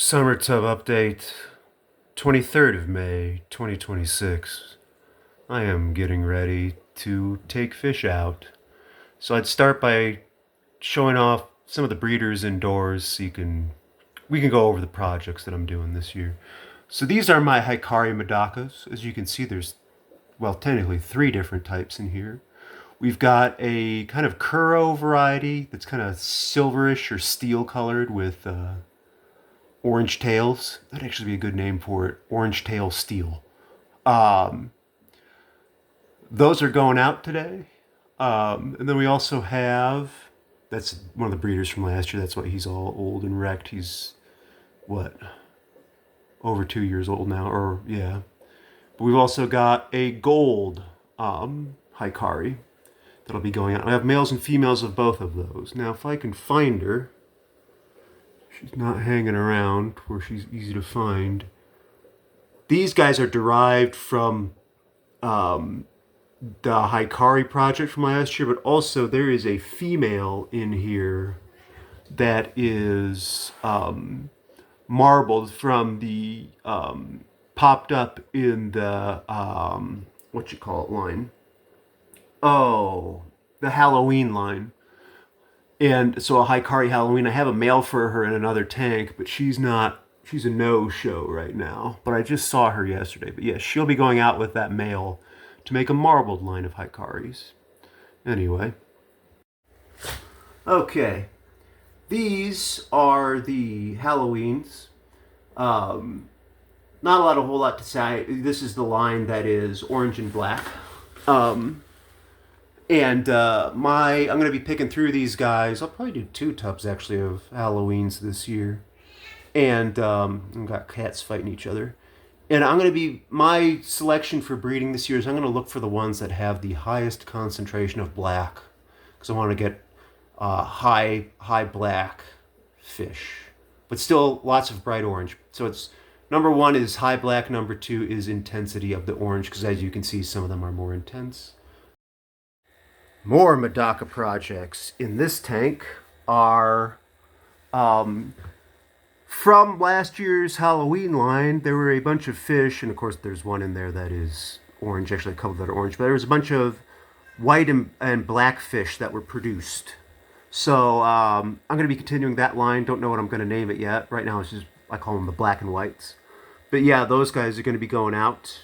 Summer Tub Update, 23rd of May, 2026. I am getting ready to take fish out. So I'd start by showing off some of the breeders indoors so we can go over the projects that I'm doing this year. So these are my Hikari Madakas. As you can see, there's, well, technically 3 different types in here. We've got a kind of Kuro variety that's kind of silverish or steel colored with orange tails. That'd actually be a good name for it. Orange tail steel. Um, those are going out today. And then we also have, that's one of the breeders from last year. That's why he's all old and wrecked. He's, what, over 2 years old now, or yeah. But we've also got a gold Hikari that'll be going out. I have males and females of both of those. Now, if I can find her, she's not hanging around where she's easy to find. These guys are derived from the Hikari project from last year, but also there is a female in here that is marbled from the popped up in the what you call it line. Oh, the Halloween line. And so a Hikari Halloween, I have a male for her in another tank, but she's a no-show right now. But I just saw her yesterday. But yeah, she'll be going out with that male to make a marbled line of Hikaris. Anyway. Okay. These are the Halloweens. Not a whole lot to say. This is the line that is orange and black. I'm going to be picking through these guys. I'll probably do 2 tubs actually of Halloweens this year. And I've got cats fighting each other. And my selection for breeding this year is I'm going to look for the ones that have the highest concentration of black. Because I want to get high black fish. But still lots of bright orange. So it's number 1 is high black, number 2 is intensity of the orange. Because as you can see, some of them are more intense. More Madaka projects in this tank are from last year's Halloween line. There were a bunch of fish, and of course there's one in there that is orange, actually a couple that are orange, but there was a bunch of white and black fish that were produced. So I'm going to be continuing that line. Don't know what I'm going to name it yet. Right now it's just, I call them the black and whites. But yeah, those guys are going to be going out.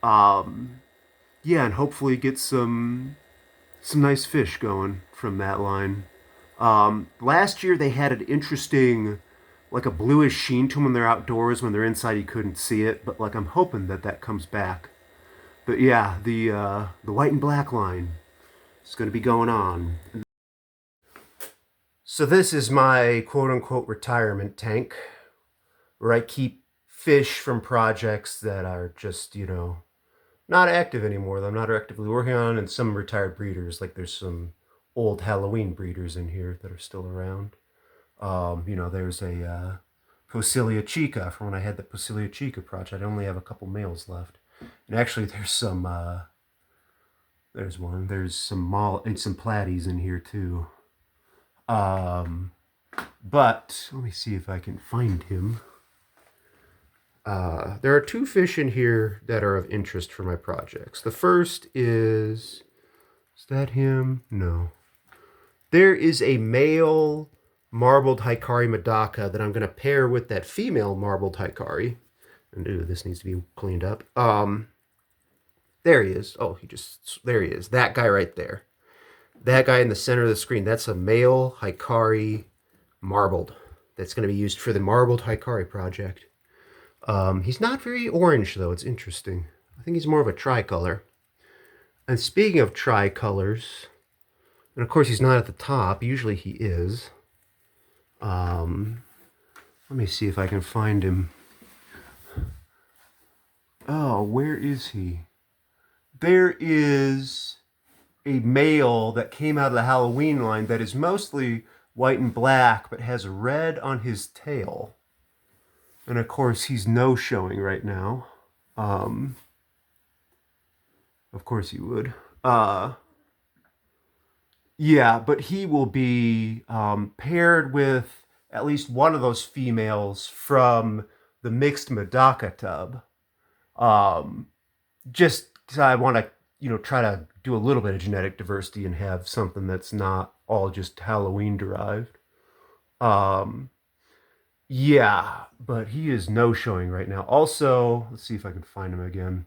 Yeah, and hopefully get some nice fish going from that line. Last year they had an interesting, like a bluish sheen to them when they're outdoors. When they're inside, you couldn't see it. But like I'm hoping that comes back. But yeah, the white and black line is going to be going on. So this is my quote-unquote retirement tank, where I keep fish from projects that are just, not active anymore, that I'm not actively working on, and some retired breeders. Like there's some old Halloween breeders in here that are still around. There's a Posilia chica from when I had the Posilia chica project. I only have a couple males left. And actually there's some, there's one, there's some platies in here too. But let me see if I can find him. There are 2 fish in here that are of interest for my projects. The first is that him? No. There is a male marbled Hikari Madaka that I'm going to pair with that female marbled Hikari. And ooh, this needs to be cleaned up. There he is. Oh, there he is. That guy right there. That guy in the center of the screen. That's a male Hikari marbled. That's going to be used for the marbled Hikari project. He's not very orange, though. It's interesting. I think he's more of a tricolor. And speaking of tricolors, and of course he's not at the top. Usually he is. Let me see if I can find him. Oh, where is he? There is a male that came out of the Halloween line that is mostly white and black, but has red on his tail. And of course, he's no-showing right now. Of course he would. Yeah, but he will be paired with at least one of those females from the mixed Medaka tub. Just because I want to, try to do a little bit of genetic diversity and have something that's not all just Halloween derived. Um, yeah, but he is no showing right now. Also, let's see if I can find him again.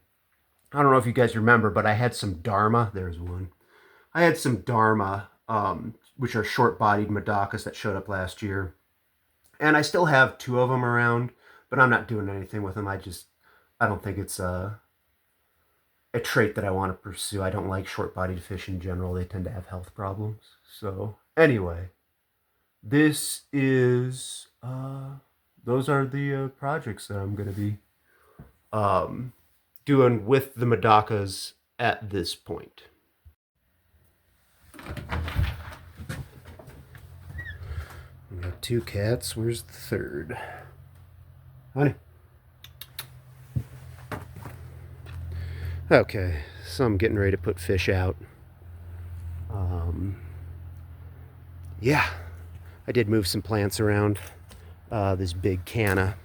I don't know if you guys remember, but I had some Dharma. There's one. I had some Dharma, which are short-bodied Madakas that showed up last year. And I still have two of them around, but I'm not doing anything with them. I don't think it's a trait that I want to pursue. I don't like short-bodied fish in general. They tend to have health problems. So anyway, this is those are the projects that I'm going to be doing with the Madakas at this point. We got two cats. Where's the third? Honey. Okay, so I'm getting ready to put fish out. Yeah, I did move some plants around. This big canna.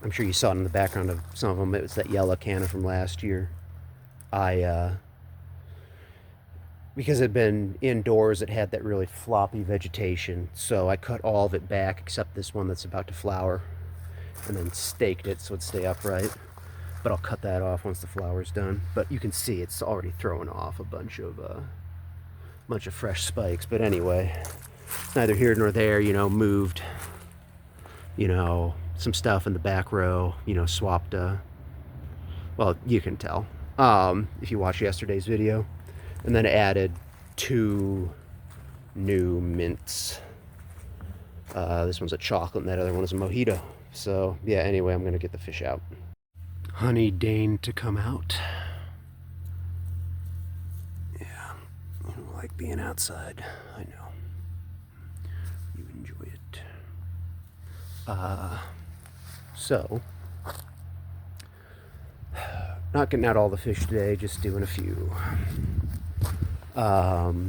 I'm sure you saw it in the background of some of them. It was that yellow canna from last year. Because it had been indoors, it had that really floppy vegetation. So I cut all of it back except this one that's about to flower, and then staked it so it'd stay upright. But I'll cut that off once the flower's done. But you can see it's already throwing off a bunch of fresh spikes. But anyway, neither here nor there. Moved some stuff in the back row. Swapped. Well, you can tell if you watch yesterday's video. And then added 2 new mints. This one's a chocolate and that other one is a mojito. So yeah, anyway, I'm gonna get the fish out. Honey deigned to come out. Yeah, you don't like being outside. I know. You enjoy it. So, not getting out all the fish today, just doing a few. Not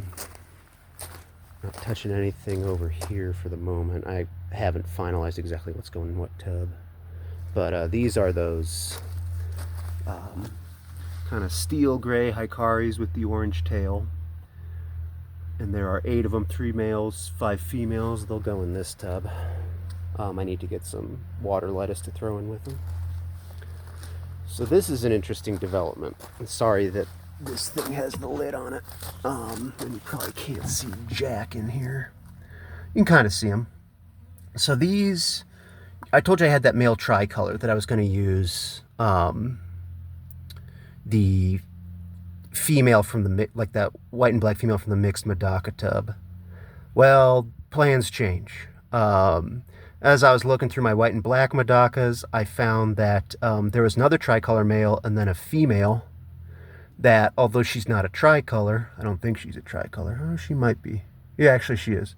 touching anything over here for the moment. I haven't finalized exactly what's going in what tub. But these are those kind of steel gray Hikaris with the orange tail. And there are 8 of them, 3 males, 5 females. They'll go in this tub. I need to get some water lettuce to throw in with them. So this is an interesting development. I'm sorry that this thing has the lid on it. And you probably can't see Jack in here. You can kind of see him. So these, I told you I had that male tricolor that I was going to use the female from the, like that white and black female from the mixed Medaka tub. Well, plans change. As I was looking through my white and black Medakas, I found that there was another tricolor male and then a female that, although she's not a tricolor, I don't think she's a tricolor. Oh, she might be. Yeah, actually she is.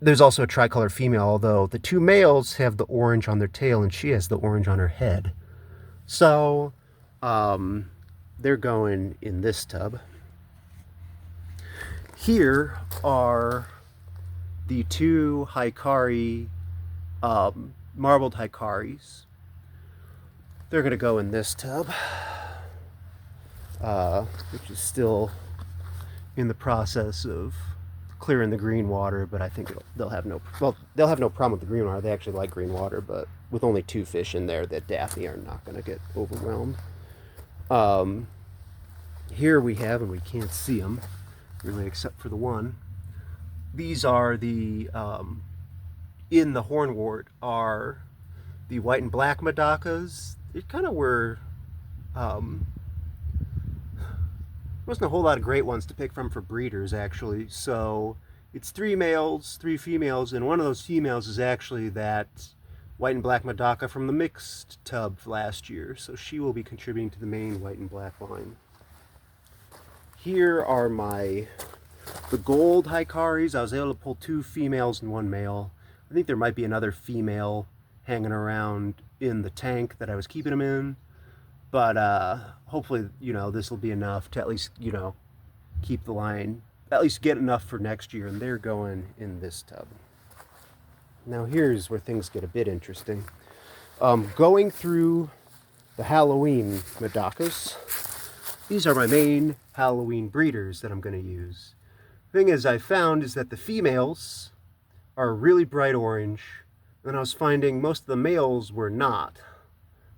There's also a tricolor female, although the 2 males have the orange on their tail and she has the orange on her head. So, they're going in this tub. Here are the 2 Hikari, marbled Hikaris. They're going to go in this tub, which is still in the process of clearing the green water, but I think they'll have no problem with the green water. They actually like green water, but with only 2 fish in there, that Daphne are not going to get overwhelmed. Here we have, and we can't see them really except for the one. These are the in the hornwort are the white and black Medakas. It kind of were wasn't a whole lot of great ones to pick from for breeders, actually. So it's 3 males, 3 females, and one of those females is actually that white and black Medaka from the mixed tub last year. So she will be contributing to the main white and black line. Here are the gold Hikaris. I was able to pull 2 females and 1 male. I think there might be another female hanging around in the tank that I was keeping them in. But hopefully, this will be enough to at least, keep the line, at least get enough for next year. And they're going in this tub. Now here's where things get a bit interesting. Going through the Halloween Madakas, these are my main Halloween breeders that I'm going to use. Thing is, I found is that the females are really bright orange, and I was finding most of the males were not.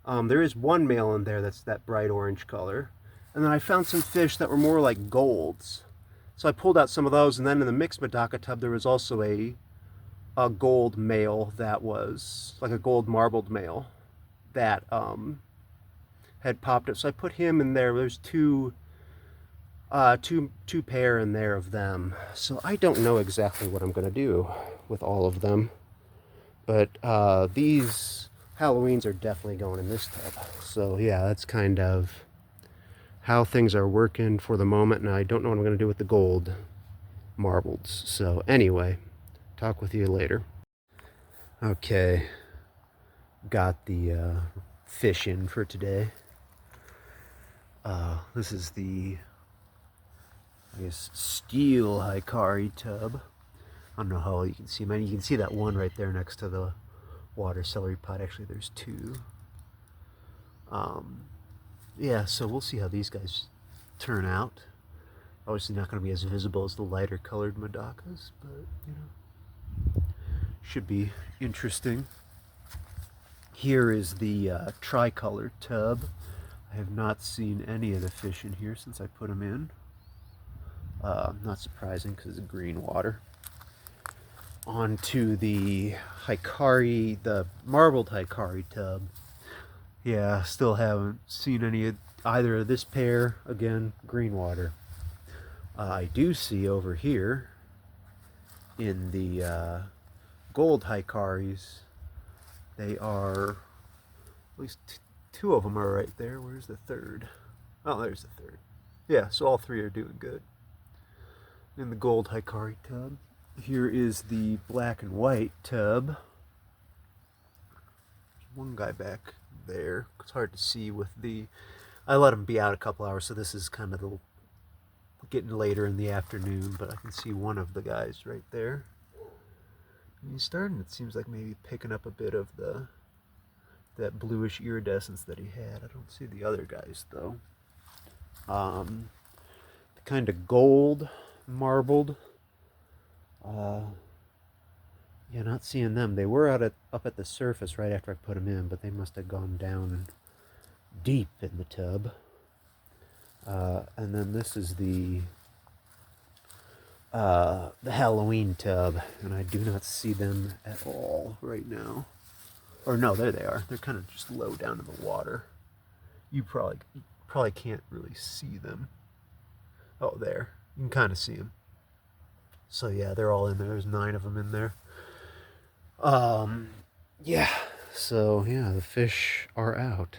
There is one male in there that's that bright orange color, and then I found some fish that were more like golds. So I pulled out some of those, and then in the mixed Madaka tub there was also a gold male that was like a gold marbled male that had popped up. So I put him in there. There's two pair in there of them. So I don't know exactly what I'm gonna do with all of them, but these Halloweens are definitely going in this tub. So yeah, that's kind of how things are working for the moment, and I don't know what I'm gonna do with the gold marbleds. So anyway, talk with you later. Okay, got the fish in for today. This is the, I guess, steel Hikari tub. I don't know how you can see them. You can see that one right there next to the water celery pot. Actually, there's two. Yeah, so we'll see how these guys turn out. Obviously not going to be as visible as the lighter colored Madakas, but, you know, should be interesting. Here is the Tricolor tub. I have not seen any of the fish in here since I put them in. Not surprising because it's green water. On to the Hikari, the marbled Hikari tub. Yeah, still haven't seen any of either of this pair. Again, green water. I do see over here in the gold Hikaris, they are, at least two of them are right there. Where's the third? Oh, there's the third. Yeah, so all three are doing good. In the gold Hikari tub. Here is the black and white tub. There's one guy back there. It's hard to see with the, I let him be out a couple hours, so this is kind of the getting later in the afternoon, but I can see one of the guys right there. And he's starting, it seems like, maybe picking up a bit of that bluish iridescence that he had. I don't see the other guys though. The kind of gold marbled. Yeah, not seeing them. They were up at the surface right after I put them in, but they must have gone down deep in the tub. And then this is the Halloween tub, and I do not see them at all right now. Or no, there they are. They're kind of just low down in the water. You probably can't really see them. Oh, there. You can kind of see them. So yeah, they're all in there. There's 9 of them in there. Yeah. So yeah, the fish are out.